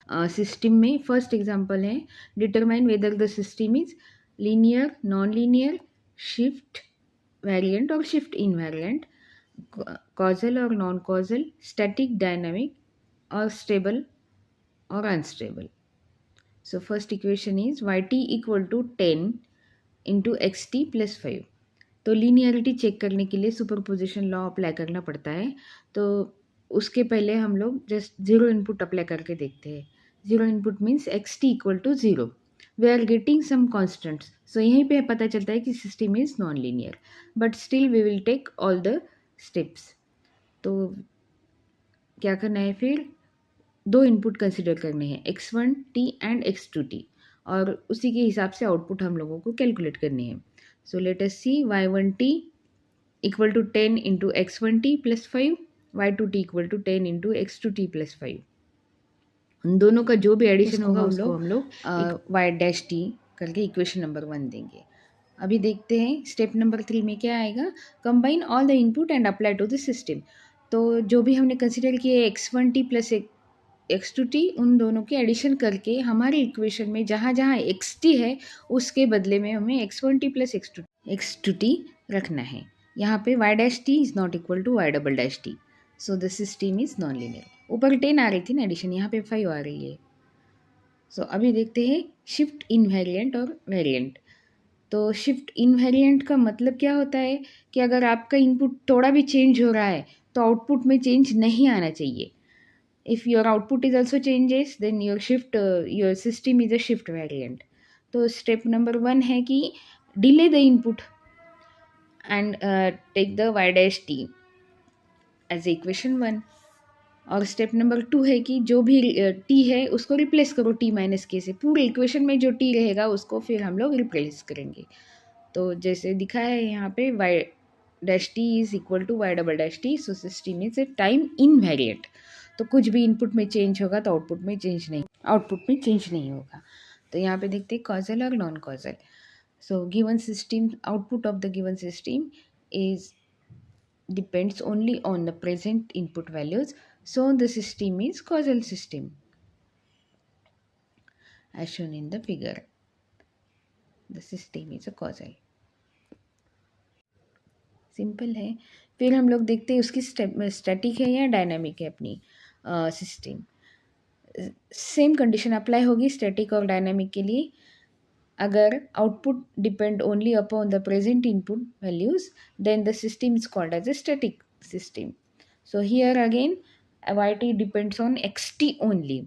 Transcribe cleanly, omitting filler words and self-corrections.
System में first example है, determine whether the system is linear, non linear, shift variant और shift invariant, causal और non causal, static, dynamic और stable और unstable. So first equation is yt equal to 10 into xt plus 5. तो linearity check करने के लिए superposition law apply करना पड़ता है. तो उसके पहले हम लोग जस्ट ज़ीरो इनपुट अप्लाई करके देखते हैं. Zero input means x t equal to zero. We are getting some constants. So यहीं पे पता चलता है कि system is non linear, but still we will take all the steps. तो क्या करना है फिर, दो इनपुट कंसिडर करने हैं, x1t एंड x2t, और उसी के हिसाब से आउटपुट हम लोगों को कैलकुलेट करनी है. So let us see y1t equal to 10 into x1t plus 5, y2t equal to 10 into x2t plus 5. उन दोनों का जो भी एडिशन होगा उसको हम लोग वाई डैश टी करके इक्वेशन नंबर 1 देंगे. अभी देखते हैं स्टेप नंबर 3 में क्या आएगा. Combine all the input and apply to the system. तो जो भी हमने कंसिडर किए x1t प्लस x2t, उन दोनों के एडिशन करके हमारे इक्वेशन में जहाँ जहाँ xt है उसके बदले में हमें x1t प्लस x2t रखना है. यहाँ पे y dash T is not equal to y double dash T. So the system is non linear. ऊपर 10 आ रही थी ना एडिशन, यहाँ पे 5 आ रही है. सो अभी देखते हैं शिफ्ट इनवेरिएंट और वेरिएंट. तो शिफ्ट इनवेरिएंट का मतलब क्या होता है कि अगर आपका इनपुट थोड़ा भी चेंज हो रहा है तो आउटपुट में चेंज नहीं आना चाहिए. If your output is also changes then your system is a shift variant. तो स्टेप नंबर 1 है कि delay the input and take the y dash T as equation 1. और स्टेप नंबर 2 है कि जो भी टी है उसको रिप्लेस करो टी माइनस के से. पूरे इक्वेशन में जो टी रहेगा उसको फिर हम लोग रिप्लेस करेंगे. तो जैसे दिखाया है यहाँ पे y dash T is equal to y double dash T. So system is a time invariant. तो कुछ भी इनपुट में चेंज होगा तो आउटपुट में चेंज नहीं होगा. तो यहाँ पे देखते हैं कॉजल और non causal. So given system, output of the given system is depends only on the present input values, so the system is causal system as shown in the figure. The system is a causal. Simple है. फिर हम लोग देखते हैं उसकी static है या dynamic है अपनी सिस्टम. सेम कंडीशन अप्लाई होगी स्टैटिक और डायनामिक के लिए. अगर output depend only upon the present input values then the system is called as a static system. So here again yt depends on xt only.